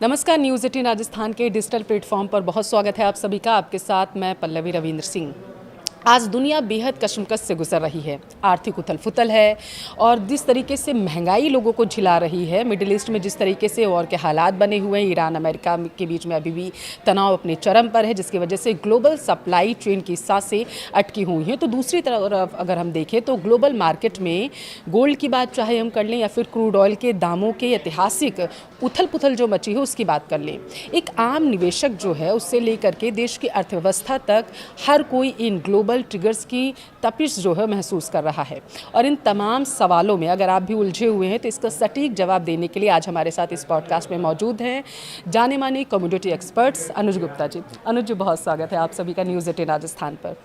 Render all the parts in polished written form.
नमस्कार, न्यूज़ 18 राजस्थान के digital platform पर बहुत स्वागत है आप सभी का। आपके साथ मैं पल्लवी रविंद्र सिंह। आज दुनिया बेहद कशमकश से गुजर रही है। आर्थिक उथल फुथल है और जिस तरीके से महंगाई लोगों को झिला रही है, मिडिल ईस्ट में जिस तरीके से वॉर के हालात बने हुए हैं, ईरान अमेरिका के बीच में अभी भी तनाव अपने चरम पर है, जिसकी वजह से ग्लोबल सप्लाई चेन की सांसें अटकी हुई हैं। तो दूसरी तरफ अगर हम देखें तो ग्लोबल मार्केट में गोल्ड की बात चाहे हम कर लें या फिर क्रूड ऑयल के दामों के ऐतिहासिक उथल पुथल जो मची है उसकी बात कर लें, एक आम निवेशक जो है उससे लेकर के देश की अर्थव्यवस्था तक हर कोई इन ग्लोबल ट्रिगर्स की तपिश जो है महसूस कर रहा है। और इन तमाम सवालों में अगर आप भी उलझे हुए हैं तो इसका सटीक जवाब देने के लिए आज हमारे साथ इस पॉडकास्ट में मौजूद हैं जाने माने कम्युनिटी एक्सपर्ट्स अनुज गुप्ता जी। अनुज जी, बहुत स्वागत है आप सभी का न्यूज़ 18 राजस्थान पर।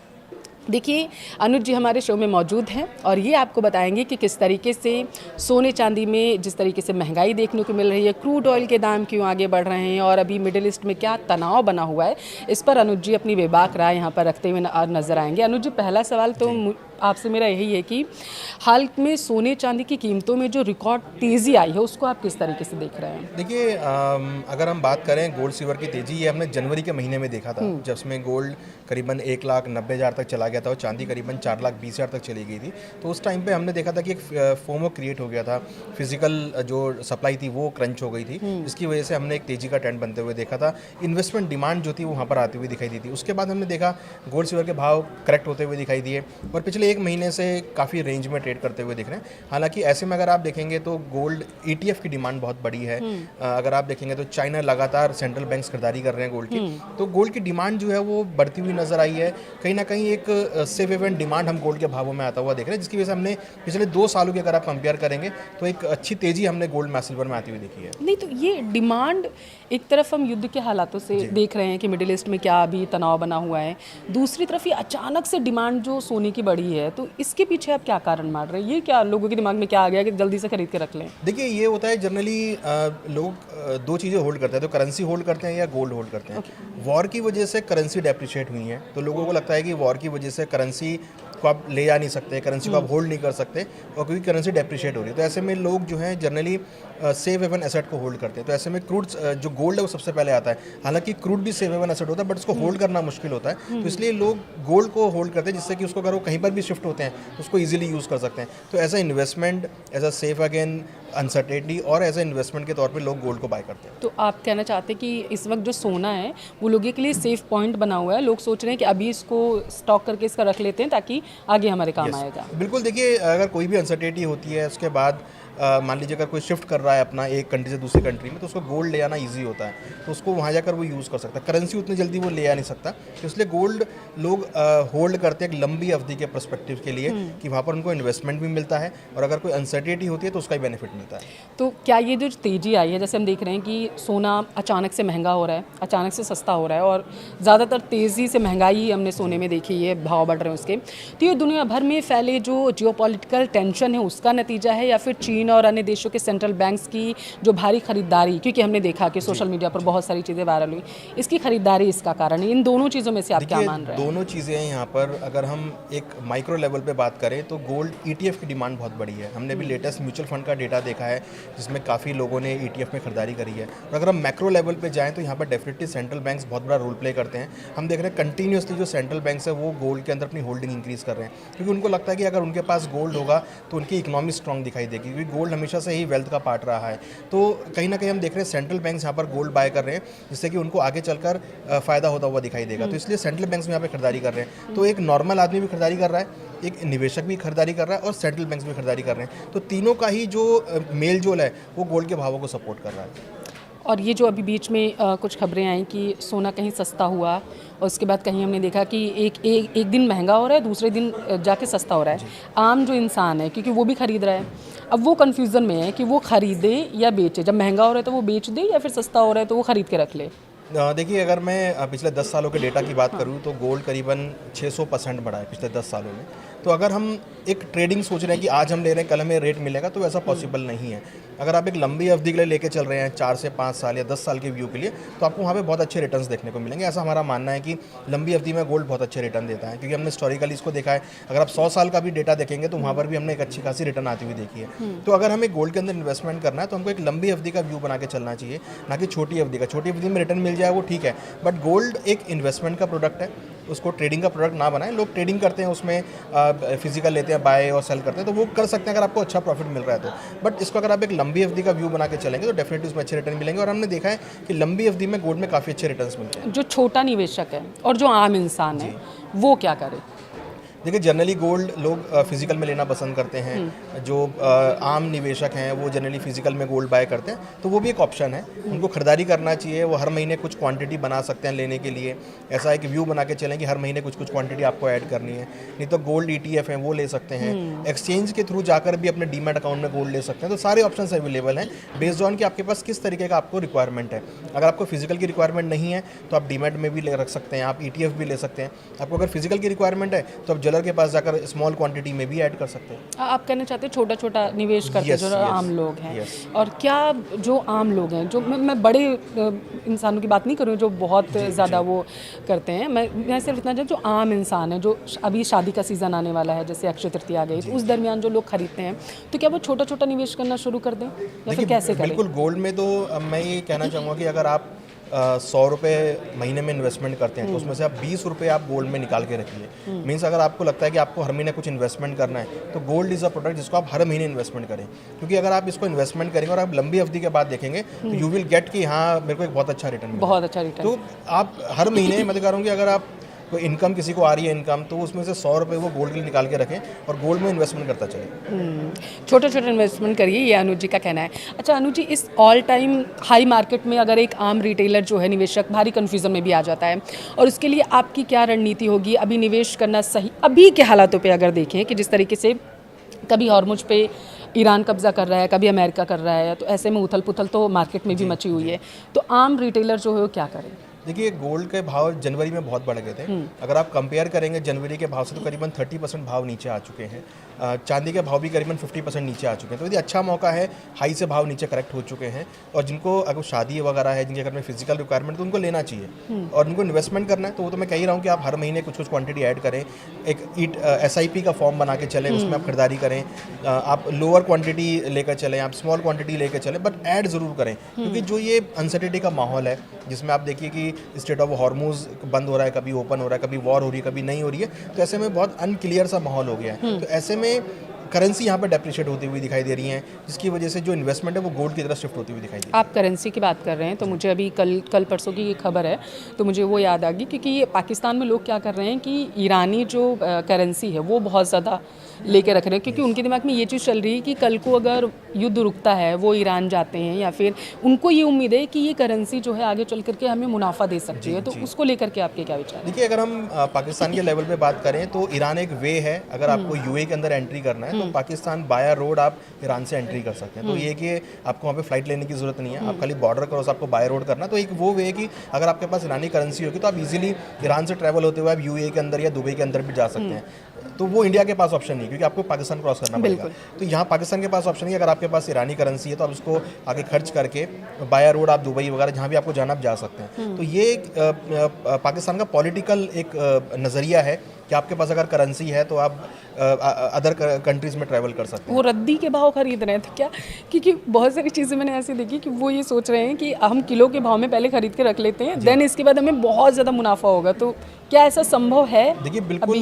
देखिए, अनुज जी हमारे शो में मौजूद हैं और ये आपको बताएंगे कि किस तरीके से सोने चांदी में जिस तरीके से महंगाई देखने को मिल रही है, क्रूड ऑयल के दाम क्यों आगे बढ़ रहे हैं और अभी मिडिल ईस्ट में क्या तनाव बना हुआ है, इस पर अनुज जी अपनी बेबाक राय यहाँ पर रखते हुए नजर आएंगे। अनुज जी, पहला सवाल तो आपसे मेरा यही है कि हाल में सोने चांदी की कीमतों में जो रिकॉर्ड तेज़ी आई है उसको आप किस तरीके से देख रहे हैं? देखिए, अगर हम बात करें गोल्ड सिल्वर की तेज़ी, ये हमने जनवरी के महीने में देखा था, जब उसमें गोल्ड करीबन 1,90,000 तक चला गया था और चांदी करीबन 4,20,000 तक चली गई थी। तो उस टाइम पे हमने देखा था कि एक फोमो क्रिएट हो गया था, फिजिकल जो सप्लाई थी वो क्रंच हो गई थी, जिसकी वजह से हमने एक तेज़ी का ट्रेंड बनते हुए देखा था। इन्वेस्टमेंट डिमांड जो थी वो वहाँ पर आती हुई दिखाई दी थी। उसके बाद हमने देखा गोल्ड सिल्वर के भाव करेक्ट होते हुए दिखाई दिए और पिछले एक महीने से काफ़ी रेंज में ट्रेड करते हुए दिख रहे हैं। हालांकि ऐसे में अगर आप देखेंगे तो गोल्ड ETF की डिमांड बहुत बड़ी है। अगर आप देखेंगे तो चाइना लगातार सेंट्रल बैंक्स खरीदारी कर रहे हैं गोल्ड की, तो गोल्ड की डिमांड जो है वो बढ़ती हुई नजर आई है। कहीं ना कहीं एक सेफ हेवन डिमांड हम गोल्ड के भावों में आता हुआ देख रहे हैं, जिसकी वजह से हमने पिछले 2 सालों की अगर आप कंपेयर करेंगे तो एक अच्छी तेजी हमने गोल्ड में सिल्वर में आती हुई देखी है। नहीं, तो ये डिमांड एक तरफ हम युद्ध के हालातों से देख रहे हैं कि मिडिल ईस्ट में क्या अभी तनाव बना हुआ है, दूसरी तरफ ये अचानक से डिमांड जो सोने की बढ़ी है, तो इसके पीछे आप क्या कारण मान रहे हैं? ये क्या लोगों के दिमाग में क्या आ गया कि जल्दी से खरीद के रख लें? देखिए, ये होता है जनरली लोग 2 चीज़ें होल्ड करते हैं, तो करेंसी होल्ड करते हैं या गोल्ड होल्ड करते हैं। वॉर की वजह से करेंसी डेप्रिशिएट हुई है, तो लोगों को लगता है कि वॉर की वजह से करेंसी को आप ले जा नहीं सकते, करेंसी को आप होल्ड नहीं कर सकते, और क्योंकि करेंसी डेप्रिशिएट हो रही है तो ऐसे में लोग जो हैं जनरली सेफ हेवन एसेट को होल्ड करते हैं। तो ऐसे में क्रूड जो गोल्ड है वो सबसे पहले आता है। हालांकि क्रूड भी सेफ हेवन एसेट होता है, बट उसको होल्ड करना मुश्किल होता है, तो इसलिए लोग गोल्ड को होल्ड करते हैं, जिससे कि उसको अगर वो कहीं पर भी शिफ्ट होते हैं तो उसको ईजिली यूज़ कर सकते हैं। तो as a investment, as a safe again uncertainty और एज अ इन्वेस्टमेंट के तौर पे लोग गोल्ड को बाय करते हैं। तो आप कहना चाहते हैं कि इस वक्त जो सोना है वो लोगों के लिए सेफ पॉइंट बना हुआ है, लोग सोच रहे हैं कि अभी इसको स्टॉक करके इसका रख लेते हैं ताकि आगे हमारे काम आएगा? बिल्कुल। देखिए, अगर कोई भी अनसर्टेनिटी होती है उसके बाद मान लीजिए अगर कोई शिफ्ट कर रहा है अपना एक कंट्री से दूसरी कंट्री में, तो उसको गोल्ड ले आना ईजी होता है, तो उसको वहाँ जाकर वो यूज़ कर सकता है। करेंसी उतनी जल्दी वो ले आ नहीं सकता, तो इसलिए गोल्ड लोग होल्ड करते हैं एक लंबी अवधि के पर्सपेक्टिव के लिए कि वहाँ पर उनको इन्वेस्टमेंट भी मिलता है और अगर कोई अनसर्टेनिटी होती है तो उसका ही बेनिफिट मिलता है। तो क्या ये जो तेज़ी आई है, जैसे हम देख रहे हैं कि सोना अचानक से महंगा हो रहा है, अचानक से सस्ता हो रहा है और ज़्यादातर तेज़ी से महंगाई हमने सोने में देखी है, भाव बढ़ रहे हैं उसके, तो ये दुनिया भर में फैले जो जियोपॉलिटिकल टेंशन है उसका नतीजा है या फिर चीन और अन्य देशों के सेंट्रल बैंक्स की जो भारी खरीदारी, क्योंकि हमने देखा कि सोशल मीडिया पर बहुत सारी चीज़ें वायरल हुई, इसकी खरीदारी इसका कारण है? इन दोनों चीज़ों में से आप क्या मान रहे हैं? दोनों चीज़ें हैं यहाँ पर। अगर हम एक माइक्रो लेवल पे बात करें तो गोल्ड ETF की डिमांड बहुत बड़ी है। हमने भी लेटेस्ट म्यूचुअल फंड का डेटा देखा है जिसमें काफ़ी लोगों ने ETF में खरीदारी करी है। और अगर हम मैक्रो लेवल पे जाएँ तो यहाँ पर डेफिनेटली सेंट्रल बैंक्स बहुत बड़ा रोल प्ले करते हैं। हम देख रहे हैं कंटिन्यूसली जो सेंट्रल बैंक्स है वो गोल्ड के अंदर अपनी होल्डिंग इंक्रीज़ कर रहे हैं, क्योंकि उनको लगता है कि अगर उनके पास गोल्ड होगा तो उनकी इकोनॉमी स्ट्रॉन्ग दिखाई देगी, क्योंकि गोल्ड हमेशा से ही वेल्थ का पार्ट रहा है। तो कहीं ना कहीं हम देख रहे हैं सेंट्रल बैंक्स यहाँ पर गोल्ड बाय कर रहे हैं, जिससे कि उनको आगे चलकर फ़ायदा होता हुआ दिखाई देगा। तो इसलिए सेंट्रल बैंक्स में यहाँ पे खरीदारी कर रहे हैं। तो एक नॉर्मल आदमी भी खरीदारी कर रहा है, एक निवेशक भी खरीदारी कर रहा है और सेंट्रल बैंक्स भी खरीदारी कर रहे हैं। तो तीनों का ही जो मेल जोल है वो गोल्ड के भावों को सपोर्ट कर रहा है। और ये जो अभी बीच में कुछ खबरें आई कि सोना कहीं सस्ता हुआ और उसके बाद कहीं हमने देखा कि एक दिन महंगा हो रहा है, दूसरे दिन जाके सस्ता हो रहा है। आम जो इंसान है, क्योंकि वो भी खरीद रहा है, अब वो कन्फ्यूज़न में है कि वो खरीदे या बेचे। जब महंगा हो रहा है तो वो बेच दे या फिर सस्ता हो रहा है तो वो खरीद के रख ले। देखिए, अगर मैं पिछले 10 सालों के डेटा की बात करूँ तो गोल्ड करीबन 600% बढ़ा है पिछले 10 सालों में। तो अगर हम एक ट्रेडिंग सोच रहे हैं कि आज हम ले रहे हैं, कल हमें रेट मिलेगा, तो ऐसा पॉसिबल नहीं है। अगर आप एक लंबी अवधि के लिए लेके चल रहे हैं 4 से 5 साल या 10 साल के व्यू के लिए, तो आपको वहाँ पे बहुत अच्छे रिटर्न्स देखने को मिलेंगे। ऐसा हमारा मानना है कि लंबी अवधि में गोल्ड बहुत अच्छे रिटर्न देता है, क्योंकि हमने हिस्टोरिकली इसको देखा है। अगर आप 100 साल का भी डेटा देखेंगे तो वहाँ पर भी हमने एक अच्छी खासी रिटर्न आती हुई देखी है। तो अगर हमें गोल्ड के अंदर इन्वेस्टमेंट करना है तो हमको एक लंबी अवधि का व्यू बना के चलना चाहिए, ना कि छोटी अवधि का। छोटी अवधि में रिटर्न मिल जाए वो ठीक है, बट गोल्ड एक इन्वेस्टमेंट का प्रोडक्ट है, उसको ट्रेडिंग का प्रोडक्ट ना बनाएं। लोग ट्रेडिंग करते हैं, उसमें फिजिकल लेते हैं, बाय और सेल करते हैं, तो वो कर सकते हैं अगर आपको अच्छा प्रॉफिट मिल रहा है तो। बट इसको अगर आप एक लंबी अवधि का व्यू बना के चलेंगे तो डेफिनेटली उसमें अच्छे रिटर्न मिलेंगे। और हमने देखा है कि लंबी अवधि में गोल्ड में काफ़ी अच्छे रिटर्न्स मिलते हैं। जो छोटा निवेशक है और जो आम इंसान है वो क्या करे? देखिए, जनरली गोल्ड लोग फिजिकल में लेना पसंद करते हैं। जो आम निवेशक हैं वो जनरली फिजिकल में गोल्ड बाय करते हैं, तो वो भी एक ऑप्शन है। उनको खरीदारी करना चाहिए। वो हर महीने कुछ क्वांटिटी बना सकते हैं लेने के लिए। ऐसा एक व्यू बना के चलें कि हर महीने कुछ कुछ क्वांटिटी आपको ऐड करनी है। नहीं तो गोल्ड ETF है वो ले सकते हैं। एक्सचेंज के थ्रू जाकर भी अपने डीमैट अकाउंट में गोल्ड ले सकते हैं। तो सारे ऑप्शन अवेलेबल हैं बेस्ड ऑन कि आपके पास किस तरीके का आपको रिक्वायरमेंट है। अगर आपको फिजिकल की रिक्वायरमेंट नहीं है तो आप डीमैट में भी ले रख सकते हैं, आप ETF भी ले सकते हैं। आपको अगर फिजिकल की रिक्वायरमेंट है तो आप ज्वेलर के पास जाकर स्मॉल क्वांटिटी में भी ऐड कर सकते हैं। आप कहना चाहते हैं छोटा छोटा निवेश करते हैं जो आम लोग हैं। और क्या जो आम लोग हैं, जो मैं बड़े इंसानों की बात नहीं कर रही हूँ जो बहुत ज़्यादा वो करते हैं, मैं सिर्फ इतना जो आम इंसान है, जो अभी शादी का सीज़न आने वाला है, जैसे अक्षय तृतीया आ गई, तो उस दरमियान जो लोग खरीदते हैं, तो क्या वो छोटा छोटा निवेश करना शुरू कर दें या फिर कैसे करें? बिल्कुल, गोल्ड में तो मैं ये कहना चाहूँगा कि अगर आप 100 रुपये महीने में इन्वेस्टमेंट करते हैं तो उसमें से आप 20 रुपये आप गोल्ड में निकाल के रखिए। मीन्स अगर आपको लगता है कि आपको हर महीने कुछ इन्वेस्टमेंट करना है तो गोल्ड इज़ अ प्रोडक्ट जिसको आप हर महीने इन्वेस्टमेंट करें। क्योंकि अगर आप इसको इन्वेस्टमेंट करेंगे और आप लंबी अवधि के बाद देखेंगे तो यू विल गेट कि हाँ, मेरे को एक बहुत अच्छा रिटर्न मिला। बहुत अच्छा रिटर्न। तो आप हर महीने मैं तो कह रहा हूँ कि अगर आप कोई इनकम किसी को आ रही है इनकम, तो उसमें से 100 रुपये वो गोल्ड के लिए निकाल के रखें और गोल्ड में इन्वेस्टमेंट करता चले। छोटे छोटे इन्वेस्टमेंट करिए, ये अनुज जी का कहना है। अच्छा अनुज जी, इस ऑल टाइम हाई मार्केट में अगर एक आम रिटेलर जो है, निवेशक भारी कन्फ्यूज़न में भी आ जाता है, और उसके लिए आपकी क्या रणनीति होगी? अभी निवेश करना सही अभी के हालातों पे अगर देखें कि जिस तरीके से कभी हॉर्मुज पे ईरान कब्जा कर रहा है, कभी अमेरिका कर रहा है, तो ऐसे में उथल पुथल तो मार्केट में भी मची हुई है, तो आम रिटेलर जो है वो क्या करें? देखिए, गोल्ड के भाव जनवरी में बहुत बढ़ गए थे। अगर आप कंपेयर करेंगे जनवरी के भाव से तो करीबन 30% भाव नीचे आ चुके हैं। चांदी के भाव भी करीबन 50% नीचे आ चुके हैं। तो यदि अच्छा मौका है, हाई से भाव नीचे करेक्ट हो चुके हैं, और जिनको अगर शादी वगैरह है, जिनके घर में फिजिकल रिक्वायरमेंट, तो उनको लेना चाहिए। और जिनको इन्वेस्टमेंट करना है तो वो तो मैं कह ही रहा हूँ कि आप हर महीने कुछ कुछ क्वांटिटी ऐड करें। एक SIP का फॉर्म बना के चलें, उसमें आप खरीदारी करें। आप लोअर क्वांटिटी लेकर चलें, आप स्मॉल क्वांटिटी लेकर चलें, बट ऐड ज़रूर करें। क्योंकि जो ये अनसर्टेनिटी का माहौल है, जिसमें आप देखिए कि स्टेट ऑफ हॉर्मुज बंद हो रहा है, कभी ओपन हो रहा है, कभी वॉर हो रही है, कभी नहीं हो रही है, तो ऐसे में बहुत अनक्लियर सा माहौल हो गया है। तो ऐसे में करेंसी यहाँ पर डेप्रिशिएट होती हुई दिखाई दे रही है, जिसकी वजह से जो इन्वेस्टमेंट है वो गोल्ड की तरफ शिफ्ट होती हुई दिखाई दे रही है। आप करेंसी की बात कर रहे हैं तो मुझे अभी कल परसों की ये खबर है तो मुझे वो याद आ गई, क्योंकि ये पाकिस्तान में लोग क्या कर रहे हैं कि ईरानी जो करेंसी है वो बहुत ज़्यादा लेके रख रहे हैं, क्योंकि उनके दिमाग में ये चीज़ चल रही है कि कल को अगर युद्ध रुकता है, वो ईरान जाते हैं, या फिर उनको ये उम्मीद है कि ये करेंसी जो है आगे चल करके हमें मुनाफा दे सकती है। तो उसको लेकर के आपके क्या विचार हैं? देखिए, अगर हम पाकिस्तान के लेवल पे बात करें तो ईरान एक वे है। अगर आपको UAE के अंदर एंट्री करना है तो पाकिस्तान बाया रोड आप ईरान से एंट्री कर सकते हैं। तो ये कि आपको वहाँ पे फ्लाइट लेने की जरूरत नहीं है, आप खाली बॉर्डर क्रॉस आपको बाय रोड करना। तो एक वो वे है कि अगर आपके पास ईरानी करेंसी होगी तो आप इजीली ईरान से ट्रैवल होते हुए आप UAE के अंदर या दुबई के अंदर भी जा सकते हैं। तो वो इंडिया के पास ऑप्शन नहीं, क्योंकि आपको पाकिस्तान क्रॉस करना पड़ेगा। तो यहाँ पाकिस्तान के पास ऑप्शन नहीं है। अगर आपके पास ईरानी करेंसी है तो आप उसको आगे खर्च करके बाया रोड आप दुबई वगैरह जहाँ भी आपको जाना आप जा सकते हैं। तो ये पाकिस्तान का पॉलिटिकल एक नज़रिया है कि आपके पास अगर करेंसी है तो आप अदर कंट्रीज़ में ट्रैवल कर सकते हैं। वो रद्दी के भाव खरीद रहे थे क्या? क्योंकि बहुत सारी चीज़ें मैंने ऐसी देखी कि वो ये सोच रहे हैं कि हम किलो के भाव में पहले खरीद के रख लेते हैं, देन इसके बाद हमें बहुत ज़्यादा मुनाफा होगा। तो क्या ऐसा संभव है? देखिए, बिल्कुल।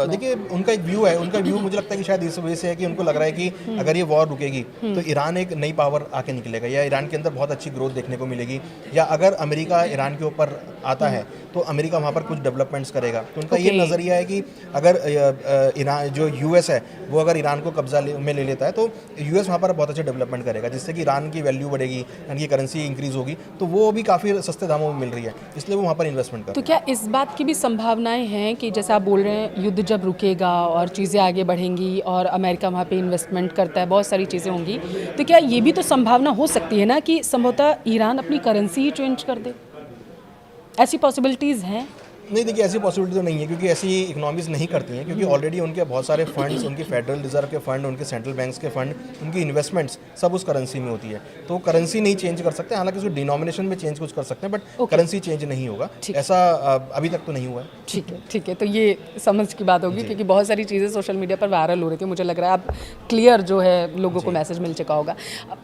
देखिए, उनका एक व्यू है। उनका व्यू मुझे लगता है कि शायद इस वजह से है कि उनको लग रहा है कि अगर ये वॉर रुकेगी तो ईरान एक नई पावर आके निकलेगा, या ईरान के अंदर बहुत अच्छी ग्रोथ देखने को मिलेगी, या अगर अमेरिका ईरान के ऊपर आता है तो अमेरिका वहाँ पर कुछ डेवलपमेंट्स करेगा। तो उनका ये नज़रिया है कि अगर ईरान जो US है वो अगर ईरान को कब्जा में ले लेता है तो US वहाँ पर बहुत अच्छे डेवलपमेंट करेगा, जिससे कि ईरान की वैल्यू बढ़ेगी, ईरान की करेंसी इंक्रीज़ होगी, तो वो भी काफ़ी सस्ते दामों में मिल रही है, इसलिए वो वहाँ पर इन्वेस्टमेंट करते हैं। तो क्या इस बात की भी संभावनाएं हैं कि जैसे आप बोल रहे हैं युद्ध जब रुकेगा और चीज़ें आगे बढ़ेंगी और अमेरिका वहाँ पे इन्वेस्टमेंट करता है, बहुत सारी चीज़ें होंगी, तो क्या ये भी तो संभावना हो सकती है ना कि संभवतः ईरान अपनी करेंसी ही चेंज कर दे? ऐसी पॉसिबिलिटीज़ हैं? नहीं, देखिए ऐसी पॉसिबिलिटी तो नहीं है, क्योंकि ऐसी इकोनॉमीज़ नहीं करती हैं, क्योंकि ऑलरेडी उनके बहुत सारे फंड्स, उनकी फेडरल रिजर्व के फंड, उनके सेंट्रल बैंक्स के फंड, उनकी इन्वेस्टमेंट्स सब उस करेंसी में होती है। तो करेंसी नहीं चेंज कर सकते, हालांकि उसको डिनोमिनेशन में चेंज कुछ कर सकते हैं, बट करेंसी चेंज नहीं होगा, ऐसा अभी तक तो नहीं हुआ है। ठीक है, तो ये समझ की बात होगी, क्योंकि बहुत सारी चीज़ें सोशल मीडिया पर वायरल हो रही थी। मुझे लग रहा है अब क्लियर जो है लोगों को मैसेज मिल चुका होगा।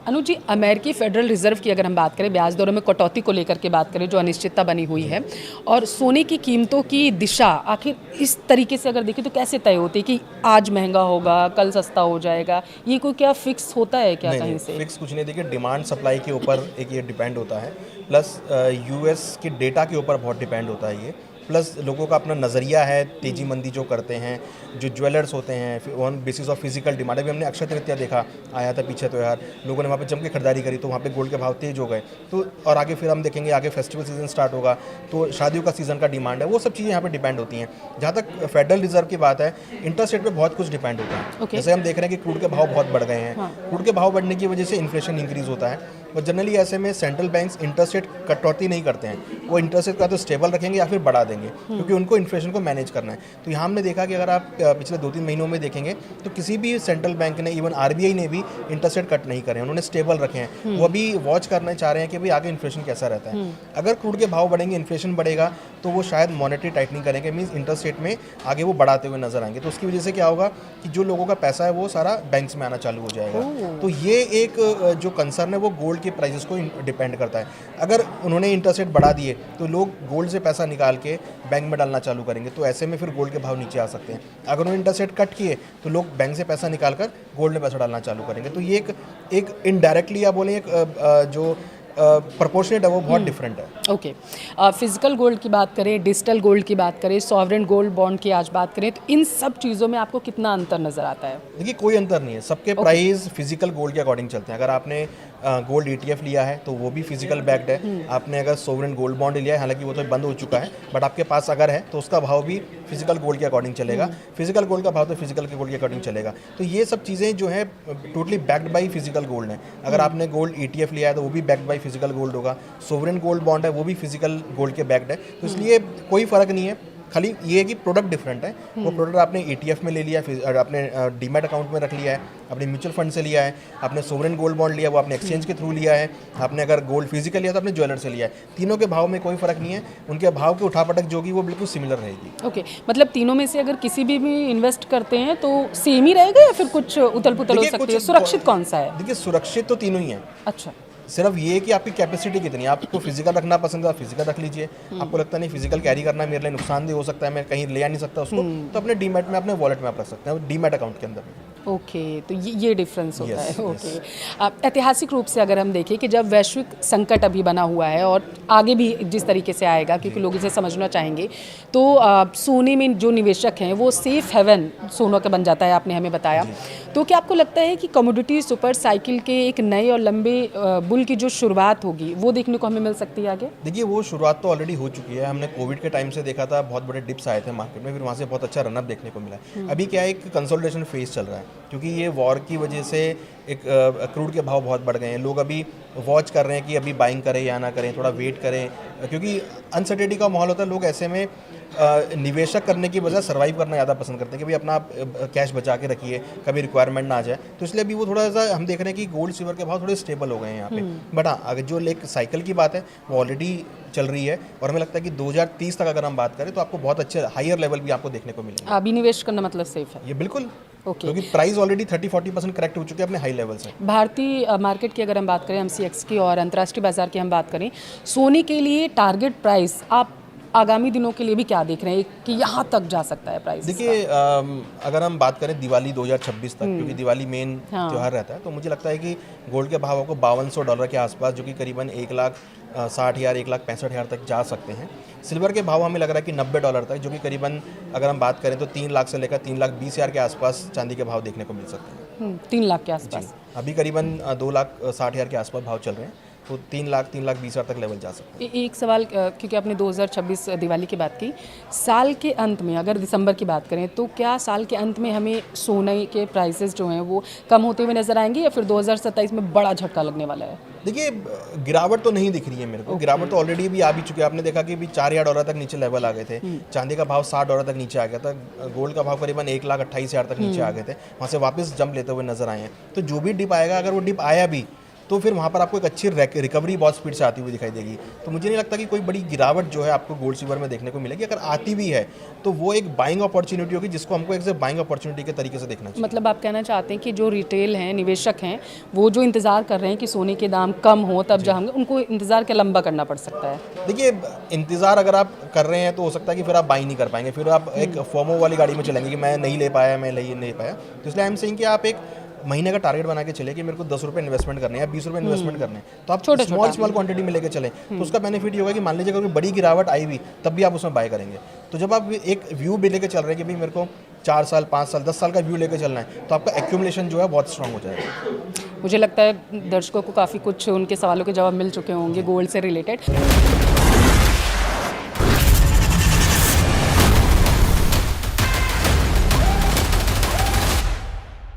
अनुज जी, अमेरिकी फेडरल रिजर्व की अगर हम बात करें, ब्याज दरों में कटौती को लेकर के बात करें, जो अनिश्चितता बनी हुई है, और सोने की कीमतों की दिशा आखिर इस तरीके से अगर देखें तो कैसे तय होती है कि आज महंगा होगा, कल सस्ता हो जाएगा? ये कोई क्या फिक्स होता है क्या कहीं से? फिक्स कुछ नहीं, देखिए डिमांड सप्लाई के ऊपर एक ये डिपेंड होता है, प्लस यूएस के डेटा के ऊपर बहुत डिपेंड होता है ये, प्लस लोगों का अपना नज़रिया है, तेजी मंदी जो करते हैं, जो ज्वेलर्स होते हैं, on basis of physical demand. अभी हमने अक्षय तृतीया देखा, आया था पीछे, तो यार लोगों ने वहाँ पे जम के खरीदारी करी, तो वहाँ पे गोल्ड के भाव तेज हो गए। तो और आगे फिर हम देखेंगे, आगे फेस्टिवल सीजन स्टार्ट होगा, तो शादियों का सीज़न का डिमांड है, वो सब चीज़ें यहाँ पे डिपेंड होती हैं। जहाँ तक फेडरल रिजर्व की बात है, इंटरेस्ट रेट पर बहुत कुछ डिपेंड होता है। जैसे हम देख रहे हैं कि क्रूड के भाव बहुत बढ़ गए हैं, क्रूड के भाव बढ़ने की वजह से इन्फ्लेशन इंक्रीज होता है, और जनरली ऐसे में सेंट्रल बैंक्स इंटरेस्ट रेट कटौती नहीं करते हैं, वो इंटरेस्ट रेट का तो स्टेबल रखेंगे या फिर बढ़ा देंगे, क्योंकि उनको इन्फ्लेशन को मैनेज करना है। तो यहाँ हमने देखा कि अगर आप पिछले 2-3 महीनों में देखेंगे तो किसी भी सेंट्रल बैंक ने, इवन आरबीआई ने भी इंटरेस्ट रेट कट नहीं करे, उन्होंने स्टेबल रखे हैं। वो अभी वॉच करना चाह रहे हैं कि भाई आगे इन्फ्लेशन कैसा रहता है। अगर क्रूड के भाव बढ़ेंगे, इन्फ्लेशन बढ़ेगा, तो वो शायद मॉनेटरी टाइटनिंग करेंगे, मीन्स इंटरेस्ट रेट में आगे वो बढ़ाते हुए नजर आएंगे। तो उसकी वजह से क्या होगा कि जो लोगों का पैसा है वो सारा बैंक्स में आना चालू हो जाएगा। तो ये एक जो कंसर्न है वो गोल्ड के प्राइसेस को डिपेंड करता है। अगर उन्होंने इंटरेस्ट रेट बढ़ा दिए तो लोग गोल्ड से पैसा निकाल के बैंक में डालना चालू करेंगे, तो ऐसे में फिर गोल्ड के भाव नीचे आ सकते हैं। अगर उन्होंने इंटरेस्ट रेट कट किए तो लोग बैंक से पैसा निकाल कर गोल्ड में पैसा डालना चालू करेंगे। तो ये एक इनडायरेक्टली या बोलें जो प्रोपोर्शनेट है वो बहुत डिफरेंट है। ओके, फिजिकल गोल्ड की बात करें, डिजिटल गोल्ड की बात करें, सॉवरेन गोल्ड बॉन्ड की आज बात करें, तो इन सब चीज़ों में आपको कितना अंतर नज़र आता है? देखिए कोई अंतर नहीं है, सबके प्राइस फिजिकल गोल्ड के अकॉर्डिंग चलते हैं। अगर आपने गोल्ड ETF लिया है तो वो भी फिजिकल बैक्ड है। आपने अगर सोवरेन गोल्ड बॉन्ड लिया है, हालांकि वो तो बंद हो चुका है, बट आपके पास अगर है तो उसका भाव भी फिजिकल गोल्ड के अकॉर्डिंग चलेगा। फिजिकल गोल्ड का भाव तो फिजिकल के गोल्ड के अकॉर्डिंग चलेगा। तो ये सब चीज़ें जो है totally backed by physical gold है। अगर आपने गोल्ड ETF लिया है तो वो भी बैक्ड बाई फिजिकल गोल्ड होगा। सोवरेन गोल्ड बॉन्ड है वो भी फिजिकल गोल्ड के बैक्ड है। तो इसलिए कोई फ़र्क नहीं है, खाली ये है कि प्रोडक्ट डिफरेंट है। वो प्रोडक्ट आपने ETF में ले लिया, फिर आपने डीमैट अकाउंट में रख लिया है, अपने म्यूचुअल फंड से लिया है, आपने सोवरेन गोल्ड बॉन्ड लिया वो आपने एक्सचेंज के थ्रू लिया है, आपने अगर गोल्ड फिजिकल लिया तो आपने ज्वेलर से लिया है। तीनों के भाव में कोई फर्क नहीं है, उनके भाव की उठापटक जो होगी वो बिल्कुल सिमिलर रहेगी। ओके, मतलब तीनों में से अगर किसी भी इन्वेस्ट करते हैं तो सेम ही रहेगा या फिर कुछ उथल पुथल हो सकती है? सुरक्षित कौन सा है? देखिए सुरक्षित तो तीनों ही है। अच्छा, सिर्फ ये कि आपकी कैपेसिटी कितनी है। आपको फिजिकल रखना पसंद है, आप फिजिकल रख लीजिए। आपको लगता नहीं फिजिकल कैरी करना मेरे लिए नुकसानदेह हो सकता है, मैं कहीं ले आ नहीं सकता उसको, तो अपने डीमैट में, अपने वॉलेट में आप रख सकते हैं, डीमैट अकाउंट के अंदर। ओके, तो ये डिफरेंस होता है। ओके, ऐतिहासिक रूप से अगर हम देखें कि जब वैश्विक संकट अभी बना हुआ है और आगे भी जिस तरीके से आएगा, क्योंकि लोग इसे समझना चाहेंगे, तो सोने में जो निवेशक हैं वो सेफ हेवन सोना का बन जाता है, आपने हमें बताया। तो क्या आपको लगता है कि कमोडिटी सुपर साइकिल के एक नए और लंबे बुल की जो शुरुआत होगी वो देखने को हमें मिल सकती है आगे? देखिए वो शुरुआत तो ऑलरेडी हो चुकी है। हमने कोविड के टाइम से देखा था, बहुत बड़े डिप्स आए थे मार्केट में, फिर वहाँ से बहुत अच्छा रनअप देखने को मिला। अभी क्या है, एक कंसोलिडेशन फेज चल रहा है, क्योंकि ये वॉर की वजह से एक क्रूड के भाव बहुत बढ़ गए हैं। लोग अभी वॉच कर रहे हैं कि अभी बाइंग करें या ना करें, थोड़ा वेट करें, क्योंकि अनसर्टेनिटी का माहौल होता है। लोग ऐसे में निवेशक करने की बजाय सर्वाइव करना ज़्यादा पसंद करते हैं कि भाई अपना कैश बचा के रखिए, कभी रिक्वायरमेंट ना आ जाए। तो इसलिए अभी वो थोड़ा सा हम देख रहे हैं कि गोल्ड सिल्वर के भाव थोड़े स्टेबल हो गए हैं यहाँ पे। बट हाँ, अगर जो एक साइकिल की बात है वो ऑलरेडी चल रही है, और हमें लगता है कि 2030 तक अगर हम बात करें तो आपको बहुत अच्छे हायर लेवल भी आपको देखने को मिलेंगे। अभी निवेश करना मतलब सेफ है? ये बिल्कुल, ओके, क्योंकि प्राइस ऑलरेडी 30-40% करेक्ट हो चुके हैं अपने हाई लेवल से। भारतीय मार्केट की अगर हम बात करें, MCX की, और अंतर्राष्ट्रीय बाजार की हम बात करें, सोने के लिए टारगेट प्राइस आप आगामी दिनों के लिए भी क्या देख रहे हैं कि यहाँ तक जा सकता है प्राइस? देखिए अगर हम बात करें दिवाली 2026 तक, क्योंकि दिवाली मेन त्यौहार रहता है, तो मुझे लगता है कि गोल्ड के भाव को $5200 के आसपास, जो कि करीबन 1,60,000 1,65,000 तक जा सकते हैं। सिल्वर के भाव हमें लग रहा है कि $90 तक, जो कि करीबन अगर हम बात करें तो 3 लाख से लेकर 3,20,000 के आसपास चांदी के भाव देखने को मिल सकते हैं। 3 लाख के आसपास? अभी करीबन 2,60,000 के आसपास भाव चल रहे हैं। वो 3 लाख 20 हज़ार तक लेवल जा सकता है। एक सवाल क्योंकि आपने 2026 दिवाली की बात की, साल के अंत में अगर दिसंबर की बात करें तो क्या साल के अंत में हमें सोने के प्राइसेस जो हैं वो कम होते हुए नजर आएंगे या फिर 2027 में बड़ा झटका लगने वाला है? देखिए गिरावट तो नहीं दिख रही है मेरे को। गिरावट तो ऑलरेडी भी आ भी चुकी है। आपने देखा कि भी $4,000 तक नीचे लेवल आ गए थे। चांदी का भाव $60 तक नीचे आ गया था। गोल्ड का भाव करीबन 1,28,000 तक नीचे आ गए थे। वहाँ से वापस जंप लेते हुए नजर आए हैं। तो जो भी डिप आएगा, अगर वो डिप आया भी तो फिर वहाँ पर आपको एक अच्छी रिकवरी बहुत स्पीड से आती हुई दिखाई देगी। तो मुझे नहीं लगता कि कोई बड़ी गिरावट जो है आपको गोल्ड सिल्वर में देखने को मिलेगी। अगर आती भी है तो वो एक बाइंग अपॉर्चुनिटी होगी, जिसको हमको एक बाइंग अपॉर्चुनिटी के तरीके से देखना चाहिए। मतलब आप कहना चाहते हैं कि जो रिटेल हैं, निवेशक हैं, वो जो इंतज़ार कर रहे हैं कि सोने के दाम कम हो तब जाएंगे, उनको इंतज़ार क्या लंबा करना पड़ सकता है? देखिए इंतज़ार अगर आप कर रहे हैं तो हो सकता है कि फिर आप बाई नहीं कर पाएंगे। फिर आप एक फोमो वाली गाड़ी में चलेंगे कि मैं नहीं ले पाया, मैं नहीं पाया। तो इसलिए आई एम सेइंग कि आप एक महीने का टारगेट बना के चले कि मेरे को 10 रुपये इन्वेस्टमेंट करने हैं या 20 रुपये इन्वेस्टमेंट करने हैं, तो आप स्मॉल क्वांटिटी में लेके चलें। तो उसका बेनिफिट ये होगा कि मान लीजिए अगर बड़ी गिरावट आई भी तब भी आप उसमें बाय करेंगे। तो जब आप एक व्यू भी लेके चल रहे हैं कि भाई मेरे को 4 साल 5 साल 10 साल का व्यू लेके चलना है, तो आपका एक्यूमुलेशन जो है बहुत स्ट्रांग हो जाएगा। मुझे लगता है दर्शकों को काफ़ी कुछ उनके सवालों के जवाब मिल चुके होंगे गोल्ड से रिलेटेड।